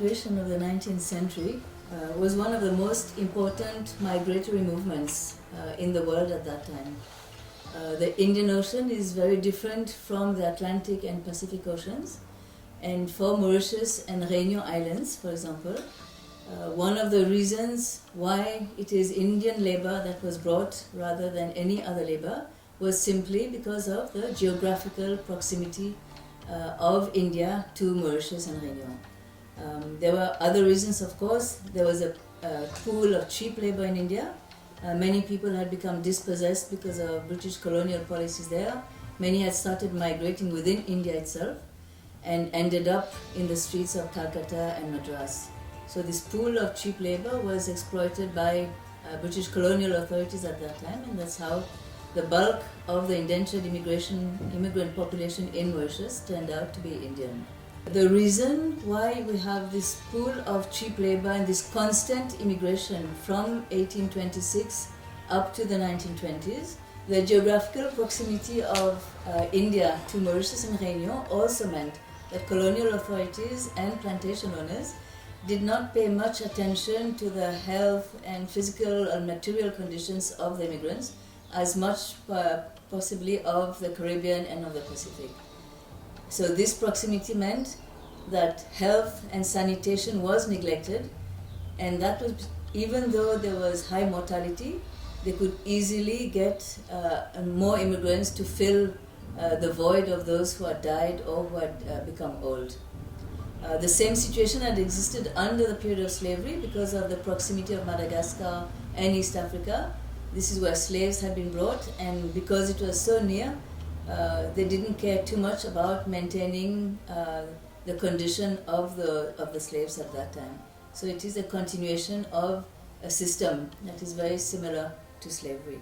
migration of the 19th century was one of the most important migratory movements in the world at that time. The Indian Ocean is very different from the Atlantic and Pacific Oceans, and for Mauritius and Réunion Islands, for example, one of the reasons why it is Indian labor that was brought rather than any other labor was simply because of the geographical proximity of India to Mauritius and Réunion. There were other reasons, of course. There was a pool of cheap labor in India. Many people had become dispossessed because of British colonial policies there. Many had started migrating within India itself and ended up in the streets of Calcutta and Madras. So this pool of cheap labor was exploited by British colonial authorities at that time, and that's how the bulk of the indentured immigrant population in Mauritius turned out to be Indian. The reason why we have this pool of cheap labor and this constant immigration from 1826 up to the 1920s, the geographical proximity of India to Mauritius and Réunion also meant that colonial authorities and plantation owners did not pay much attention to the health and physical and material conditions of the immigrants as much possibly of the Caribbean and of the Pacific. So this proximity meant that health and sanitation was neglected, and that was, even though there was high mortality, they could easily get more immigrants to fill the void of those who had died or who had become old. The same situation had existed under the period of slavery because of the proximity of Madagascar and East Africa. This is where slaves had been brought, and because it was so near, they didn't care too much about maintaining the condition of the slaves at that time. So it is a continuation of a system that is very similar to slavery.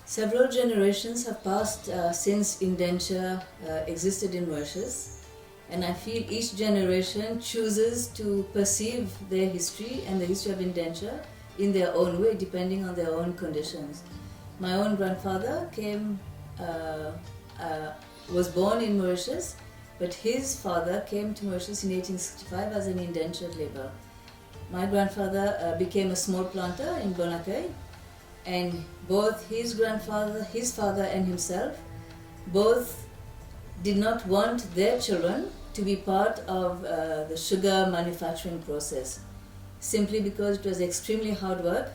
Several generations have passed since indenture existed in Mauritius, and I feel each generation chooses to perceive their history and the history of indenture in their own way, depending on their own conditions. My own grandfather was born in Mauritius, but his father came to Mauritius in 1865 as an indentured labor. My grandfather became a small planter in Bonacay, and both his father and himself, both did not want their children to be part of the sugar manufacturing process, simply because it was extremely hard work.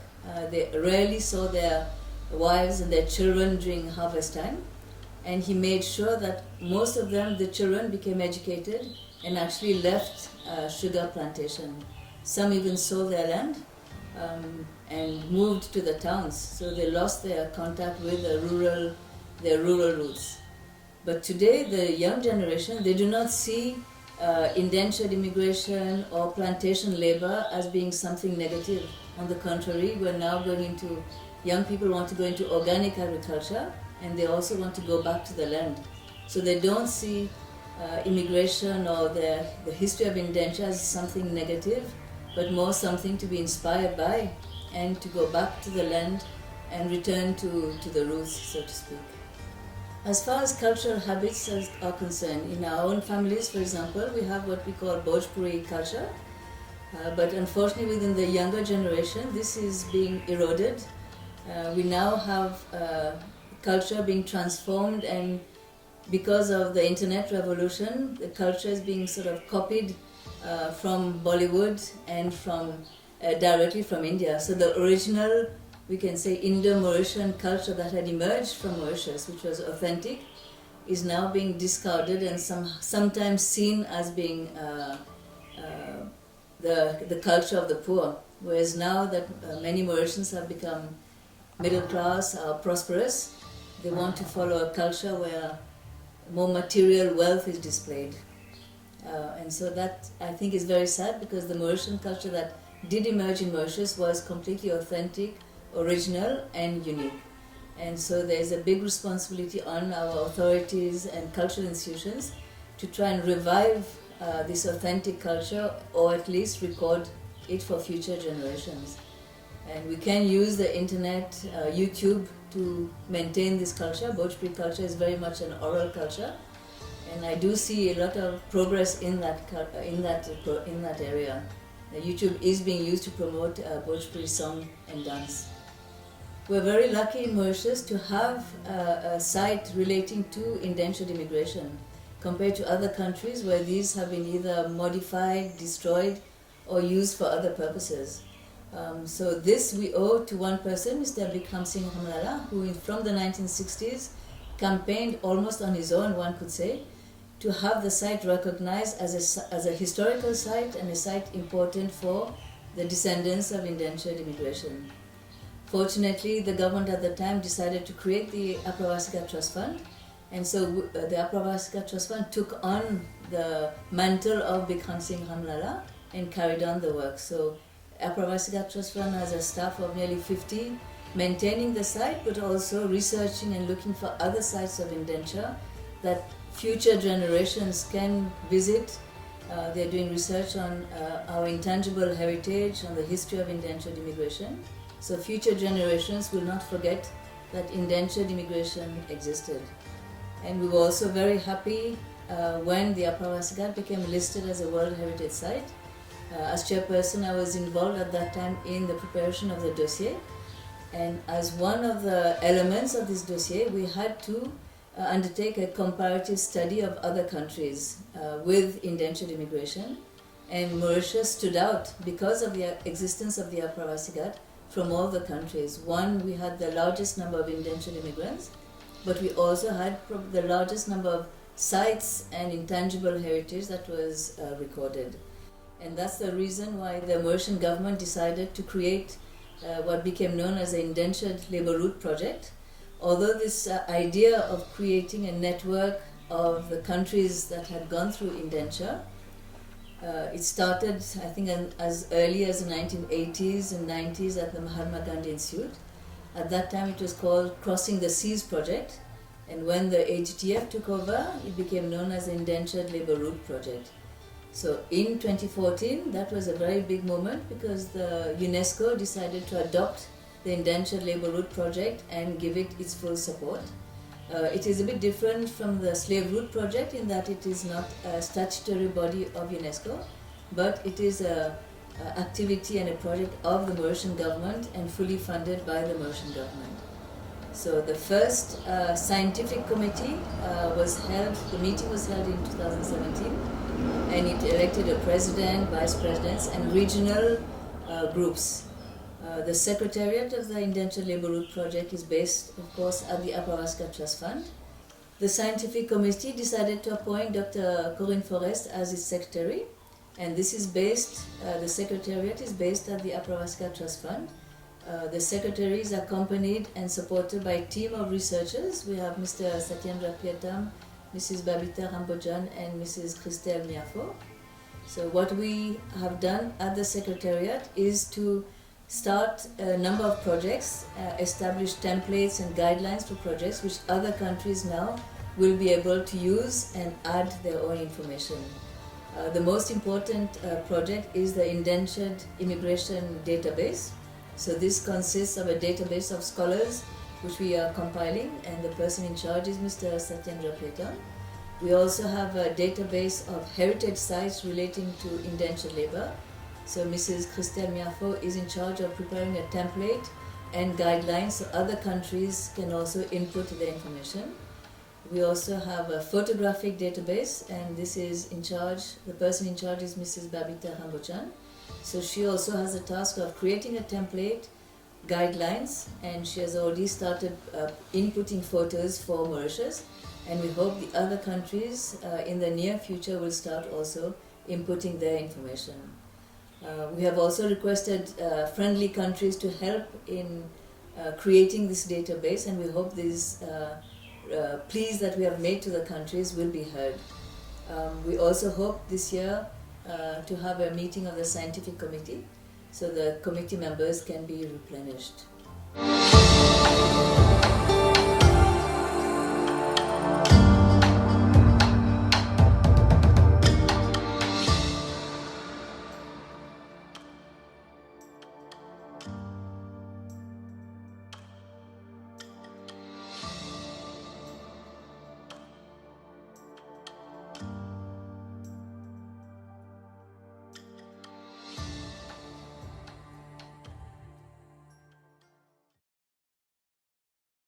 They rarely saw their wives and their children during harvest time, and he made sure that most of them, the children, became educated and actually left sugar plantation. Some even sold their land and moved to the towns, so they lost their contact with their rural roots. But today, the young generation, they do not see indentured immigration or plantation labor as being something negative. On the contrary, we're now young people want to go into organic agriculture, and they also want to go back to the land. So they don't see immigration or the history of indenture as something negative, but more something to be inspired by and to go back to the land and return to the roots, so to speak. As far as cultural habits are concerned, in our own families, for example, we have what we call Bhojpuri culture, but unfortunately within the younger generation, this is being eroded. We now have culture being transformed, and because of the internet revolution, the culture is being sort of copied from Bollywood and directly from India. So the original, we can say, Indo-Mauritian culture that had emerged from Mauritius, which was authentic, is now being discarded and sometimes seen as being the culture of the poor. Whereas now that many Mauritians have become middle class, are prosperous, they want to follow a culture where more material wealth is displayed. And so that, I think, is very sad, because the Mauritian culture that did emerge in Mauritius was completely authentic, original and unique. And so there's a big responsibility on our authorities and cultural institutions to try and revive this authentic culture, or at least record it for future generations. And we can use the internet, YouTube, to maintain this culture. Bhojpuri culture is very much an oral culture, and I do see a lot of progress in that area. YouTube is being used to promote Bhojpuri song and dance. We're very lucky in Mauritius to have a site relating to indentured immigration compared to other countries where these have been either modified, destroyed, or used for other purposes. So this we owe to one person, Mr. Bikram Singh Hamlala, who from the 1960s campaigned almost on his own, one could say, to have the site recognized as a historical site and a site important for the descendants of indentured immigration. Fortunately, the government at the time decided to create the Apravasika Trust Fund, and so the Apravasika Trust Fund took on the mantle of Bikram Singh Hamlala and carried on the work. So Apravasika Trust Fund has a staff of nearly 50 maintaining the site, but also researching and looking for other sites of indenture that future generations can visit. They're doing research on our intangible heritage, on the history of indentured immigration. So future generations will not forget that indentured immigration existed. And we were also very happy when the Apravasika became listed as a World Heritage Site. As chairperson, I was involved at that time in the preparation of the dossier. And as one of the elements of this dossier, we had to undertake a comparative study of other countries with indentured immigration. And Mauritius stood out because of the existence of the Apravasika from all the countries. One, we had the largest number of indentured immigrants, but we also had the largest number of sites and intangible heritage that was recorded. And that's the reason why the Mauritian government decided to create what became known as the Indentured Labour Route Project. Although this idea of creating a network of the countries that had gone through indenture, it started, I think, as early as the 1980s and 90s at the Mahatma Gandhi Institute. At that time it was called Crossing the Seas Project, and when the AGTF took over, it became known as the Indentured Labour Route Project. So in 2014, that was a very big moment because the UNESCO decided to adopt the Indentured Labour Route Project and give it its full support. It is a bit different from the Slave Route Project in that it is not a statutory body of UNESCO, but it is an activity and a project of the Mauritian government and fully funded by the Mauritian government. So the first scientific committee the meeting was held in 2017, and it elected a president, vice presidents, and regional groups. The secretariat of the Indentured Labour Route Project is based, of course, at the Apravasika Trust Fund. The scientific committee decided to appoint Dr. Corinne Forrest as its secretary, and this is based, the secretariat is based at the Apravasika Trust Fund. The secretary is accompanied and supported by a team of researchers. We have Mr. Satyendra Pietam, Mrs. Babita Rambojan, and Mrs. Christelle Miafo. So what we have done at the secretariat is to start a number of projects, establish templates and guidelines for projects which other countries now will be able to use and add their own information. The most important project is the Indentured Immigration Database. So this consists of a database of scholars which we are compiling, and the person in charge is Mr. Satyendra Pietam. We also have a database of heritage sites relating to indentured labour. So Mrs. Christelle Miafo is in charge of preparing a template and guidelines so other countries can also input the information. We also have a photographic database, and this is in charge, the person in charge is Mrs. Babita Hambochan. So she also has the task of creating a template, guidelines, and she has already started inputting photos for Mauritius, and we hope the other countries in the near future will start also inputting their information. We have also requested friendly countries to help in creating this database, and we hope these pleas that we have made to the countries will be heard. We also hope this year to have a meeting of the scientific committee so the committee members can be replenished.